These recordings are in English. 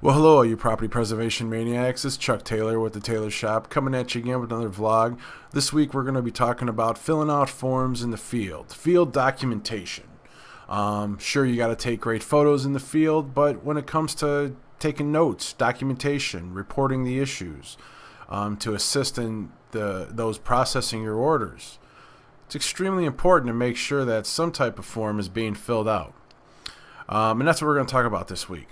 Well, hello, all you property preservation maniacs. It's Chuck Taylor with the Taylor Shop coming at you again with another vlog. This week we're going to be talking about filling out forms in the field documentation. Sure, you got to take great photos in the field, but when it comes to taking notes, documentation, reporting the issues, to assist in those processing your orders, it's extremely important to make sure that some type of form is being filled out. And that's what we're going to talk about this week.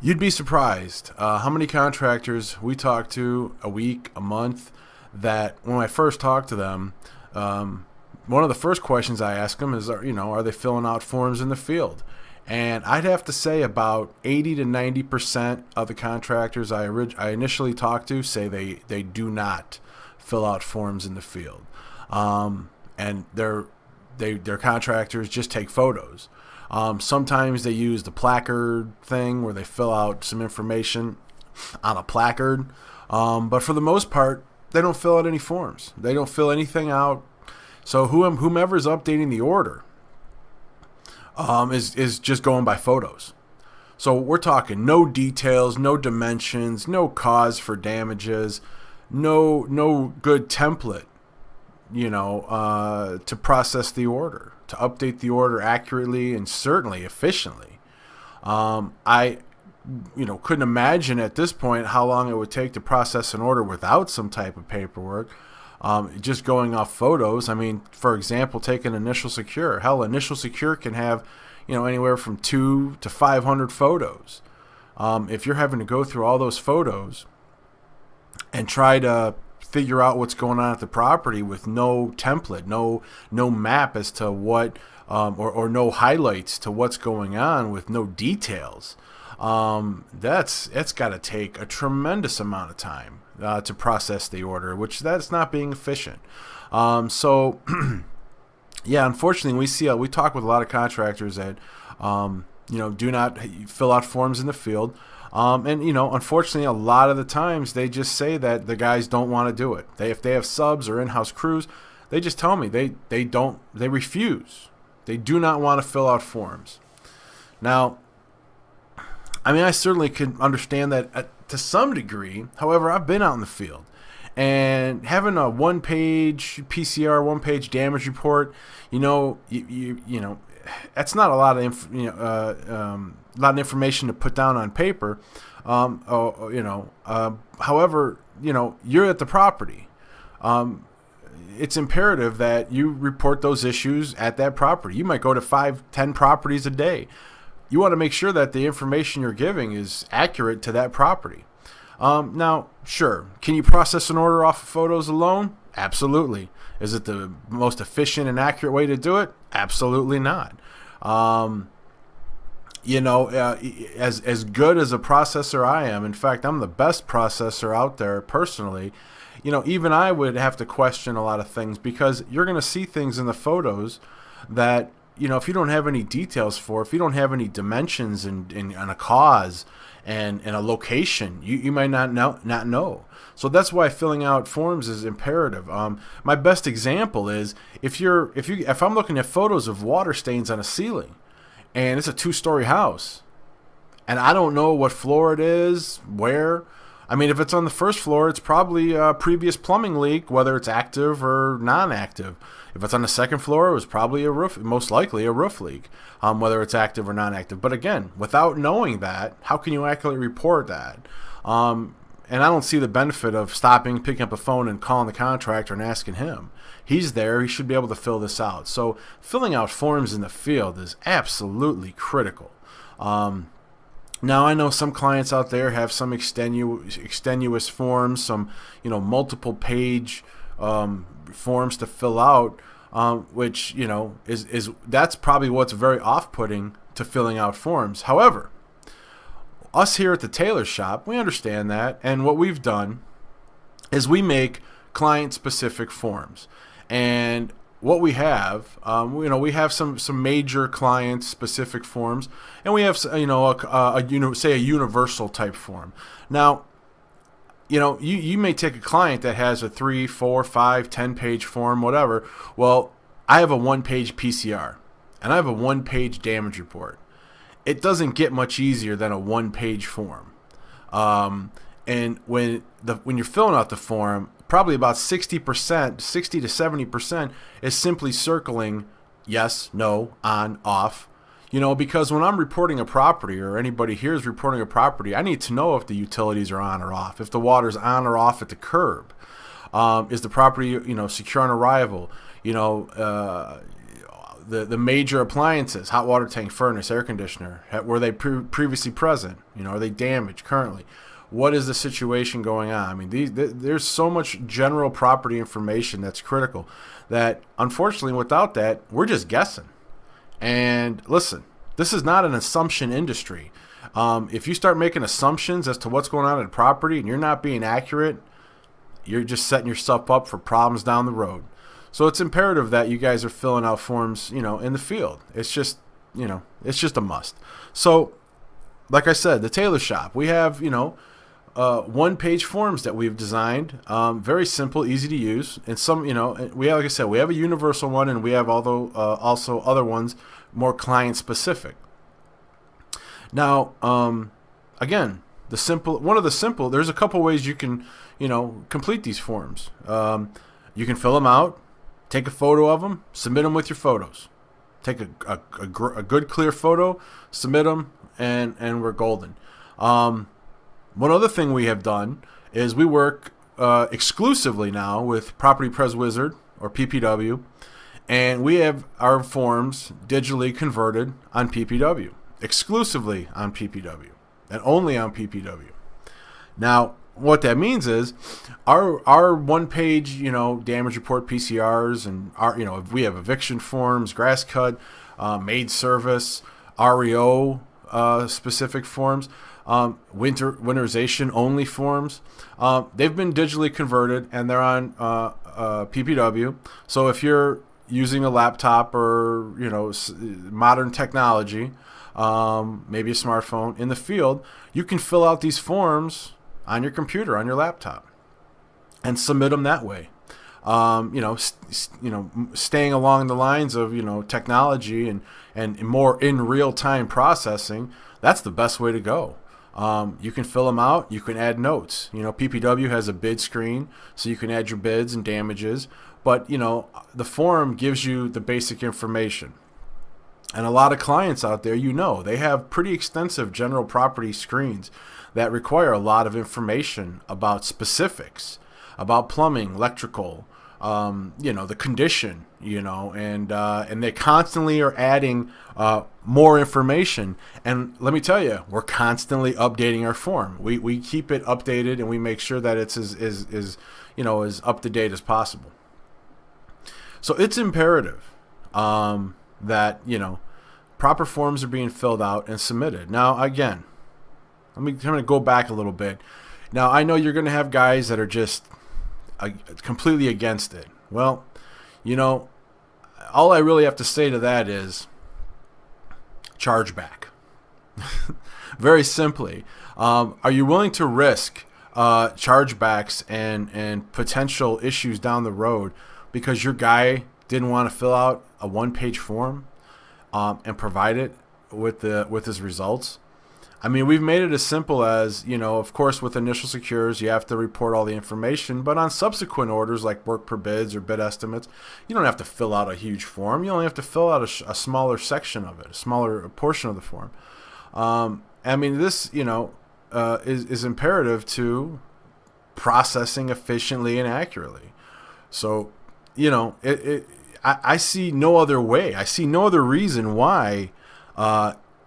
You'd be surprised how many contractors we talk to a week, a month, that when I first talk to them, one of the first questions I ask them is, are they filling out forms in the field? And I'd have to say about 80 to 90% of the contractors I initially talked to say they do not fill out forms in the field. And their contractors just take photos. Sometimes they use the placard thing where they fill out some information on a placard. But for the most part, they don't fill out any forms. They don't fill anything out. So whomever's updating the order is just going by photos. So we're talking no details, no dimensions, no cause for damages, no good template, to process the order, to update the order accurately and certainly efficiently. I couldn't imagine at this point how long it would take to process an order without some type of paperwork. Just going off photos. I mean, for example, take an Initial Secure. Hell, Initial Secure can have, anywhere from 200 to 500 photos. If you're having to go through all those photos and try to figure out what's going on at the property with no template, no map as to what, or no highlights to what's going on, with no details, that's got to take a tremendous amount of time to process the order, which that's not being efficient. So yeah, unfortunately, we talk with a lot of contractors that do not fill out forms in the field. And unfortunately, a lot of the times they just say that the guys don't want to do it. If they have subs or in-house crews, they just tell me they refuse. They do not want to fill out forms. Now, I mean, I certainly can understand that to some degree. However, I've been out in the field, and having a one-page PCR, one-page damage report, that's not a lot of information to put down on paper. However, you're at the property. It's imperative that you report those issues at that property. You might go to 5-10 properties a day. You want to make sure that the information you're giving is accurate to that property. Now, sure, can you process an order off of photos alone? Absolutely. Is it the most efficient and accurate way to do it? Absolutely not. As good as a processor I am, in fact, I'm the best processor out there personally, even I would have to question a lot of things, because you're going to see things in the photos that, if you don't have any details if you don't have any dimensions and a cause and a location, you might not know. So that's why filling out forms is imperative. My best example is if I'm looking at photos of water stains on a ceiling, and it's a 2-story house, and I don't know what floor it is, where. I mean, if it's on the first floor, it's probably a previous plumbing leak, whether it's active or non-active. If it's on the second floor, it was probably most likely a roof leak, whether it's active or non-active. But again, without knowing that, how can you accurately report that? And I don't see the benefit of picking up a phone and calling the contractor and asking him. He's there. He should be able to fill this out. So filling out forms in the field is absolutely critical. Now, I know some clients out there have some extenuous forms, some multiple page forms to fill out, which that's probably what's very off-putting to filling out forms. However, us here at the Taylor Shop, we understand that, and what we've done is we make client-specific forms. And what we have, we have some major client-specific forms, and we have say a universal type form. Now, you may take a client that has a 3, 4, 5, 10-page form, whatever. Well, I have a 1-page PCR, and I have a 1-page damage report. it doesn't get much easier than a one-page form. And when you're filling out the form, probably about 60%, 60 to 70% is simply circling yes, no, on, off. Because when I'm reporting a property, or anybody here is reporting a property, I need to know if the utilities are on or off, if the water's on or off at the curb. Is the property, secure on arrival? The major appliances, hot water tank, furnace, air conditioner, were they previously present? Are they damaged currently? What is the situation going on? I mean, there's so much general property information that's critical that, unfortunately, without that, we're just guessing. And listen, this is not an assumption industry. If you start making assumptions as to what's going on in a property and you're not being accurate, you're just setting yourself up for problems down the road. So it's imperative that you guys are filling out forms, in the field. It's just a must. So, like I said, the Taylor Shop, we have, one-page forms that we've designed. Very simple, easy to use. And some, we have, like I said, we have a universal one, and we have also other ones more client-specific. Now, again, there's a couple ways you can, complete these forms. You can fill them out, take a photo of them, submit them with your photos. Take a good, clear photo, submit them, and we're golden. One other thing we have done is we work exclusively now with Property Pres Wizard, or PPW, and we have our forms digitally converted on PPW, exclusively on PPW, and only on PPW. Now, what that means is our one-page, damage report PCRs, and if we have eviction forms, grass cut, maid service, REO specific forms, winterization only forms. They've been digitally converted, and they're on PPW. So if you're using a laptop or modern technology, maybe a smartphone in the field, you can fill out these forms on your computer, on your laptop, and submit them that way. Staying along the lines of technology and more in real time processing. That's the best way to go. You can fill them out. You can add notes. PPW has a bid screen, so you can add your bids and damages. But the form gives you the basic information. And a lot of clients out there, they have pretty extensive general property screens that require a lot of information about specifics, about plumbing, electrical, the condition, and they constantly are adding more information. And let me tell you, we're constantly updating our form. We keep it updated, and we make sure that it's as up to date as possible. So it's imperative that proper forms are being filled out and submitted. Now, again, I'm going to go back a little bit. Now, I know you're going to have guys that are just completely against it. Well, all I really have to say to that is charge back. Very simply, are you willing to risk chargebacks and potential issues down the road because your guy didn't want to fill out a one-page form and provide it with his results? I mean, we've made it as simple as, of course, with initial secures, you have to report all the information. But on subsequent orders like work per bids or bid estimates, you don't have to fill out a huge form. You only have to fill out a smaller section of it, a smaller portion of the form. I mean, this, is imperative to processing efficiently and accurately. So, I see no other way. I see no other reason why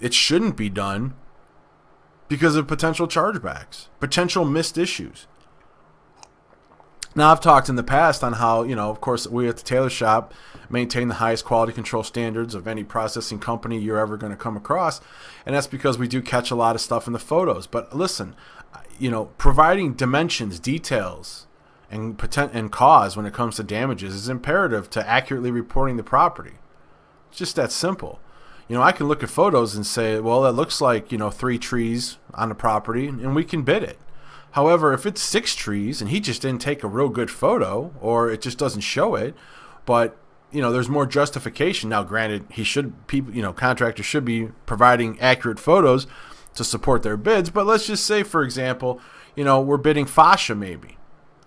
it shouldn't be done. Because of potential chargebacks, potential missed issues. Now, I've talked in the past on how, of course, we at the Taylor Shop maintain the highest quality control standards of any processing company you're ever going to come across. And that's because we do catch a lot of stuff in the photos. But listen, providing dimensions, details, and cause when it comes to damages is imperative to accurately reporting the property. It's just that simple. I can look at photos and say, well, it looks like, 3 trees on the property, and we can bid it. However, if it's 6 trees and he just didn't take a real good photo, or it just doesn't show it, but there's more justification. Now, granted, contractors should be providing accurate photos to support their bids. But let's just say, for example, we're bidding fascia maybe,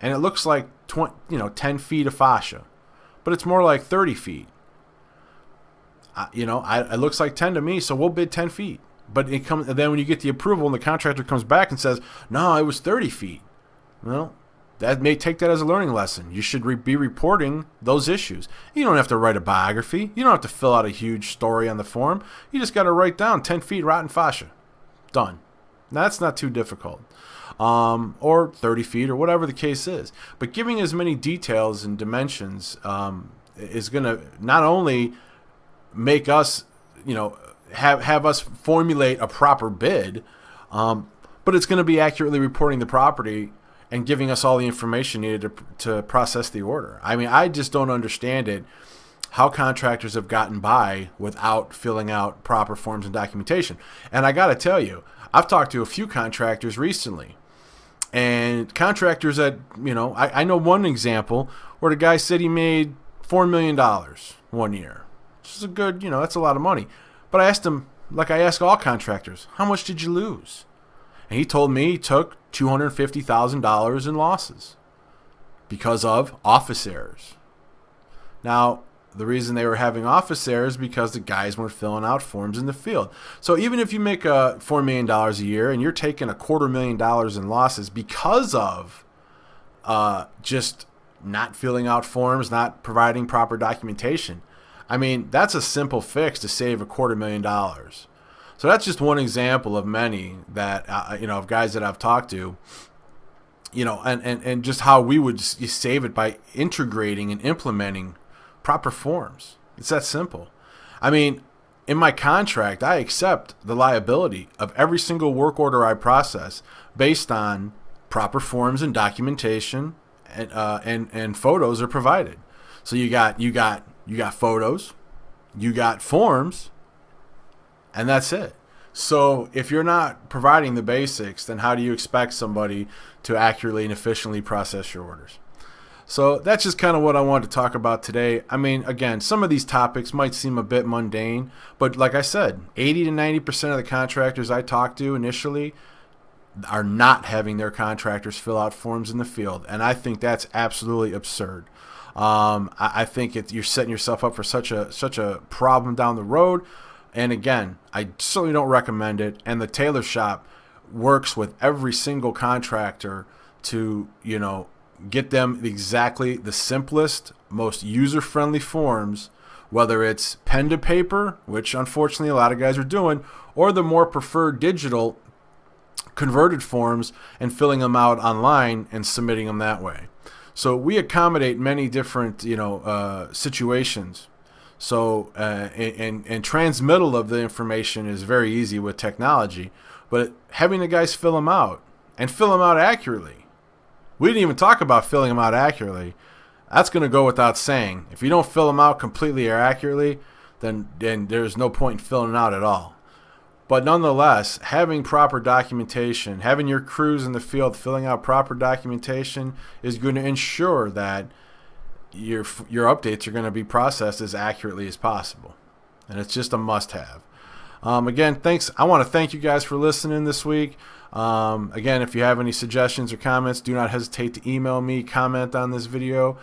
and it looks like 10 feet of fascia, but it's more like 30 feet. It looks like 10 to me, so we'll bid 10 feet. But then when you get the approval and the contractor comes back and says, no, it was 30 feet. Well, that may take that as a learning lesson. You should be reporting those issues. You don't have to write a biography. You don't have to fill out a huge story on the form. You just got to write down 10 feet rotten fascia. Done. That's not too difficult. Or 30 feet or whatever the case is. But giving as many details and dimensions is going to not only make us, have us formulate a proper bid, but it's going to be accurately reporting the property and giving us all the information needed to process the order. I mean, I just don't understand it, how contractors have gotten by without filling out proper forms and documentation. And I got to tell you, I've talked to a few contractors recently, and contractors that, I know one example where the guy said he made $4 million 1 year. Which is a good, that's a lot of money. But I asked him, like I ask all contractors, how much did you lose? And he told me he took $250,000 in losses because of office errors. Now, the reason they were having office errors is because the guys weren't filling out forms in the field. So even if you make $4 million a year and you're taking $250,000 in losses because of just not filling out forms, not providing proper documentation, I mean, that's a simple fix to save $250,000. So that's just one example of many that, of guys that I've talked to, and just how we would save it by integrating and implementing proper forms. It's that simple. I mean, in my contract, I accept the liability of every single work order I process based on proper forms and documentation, and photos are provided. So you got photos, you got forms, and that's it. So if you're not providing the basics, then how do you expect somebody to accurately and efficiently process your orders? So that's just kind of what I wanted to talk about today. I mean, again, some of these topics might seem a bit mundane, but like I said, 80 to 90% of the contractors I talked to initially are not having their contractors fill out forms in the field, and I think that's absolutely absurd. I think you're setting yourself up for such a problem down the road. And again, I certainly don't recommend it. And the tailor shop works with every single contractor to, get them exactly the simplest, most user-friendly forms, whether it's pen to paper, which unfortunately a lot of guys are doing, or the more preferred digital converted forms and filling them out online and submitting them that way. So we accommodate many different, situations. So and transmittal of the information is very easy with technology, but having the guys fill them out and fill them out accurately. We didn't even talk about filling them out accurately. That's going to go without saying. If you don't fill them out completely or accurately, then there's no point in filling it out at all. But nonetheless, having proper documentation, having your crews in the field filling out proper documentation is going to ensure that your updates are going to be processed as accurately as possible. And it's just a must-have. Again, thanks. I want to thank you guys for listening this week. Again, if you have any suggestions or comments, do not hesitate to email me, comment on this video.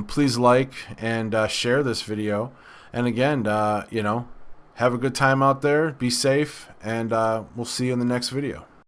Please like and share this video. And again, have a good time out there. Be safe, and we'll see you in the next video.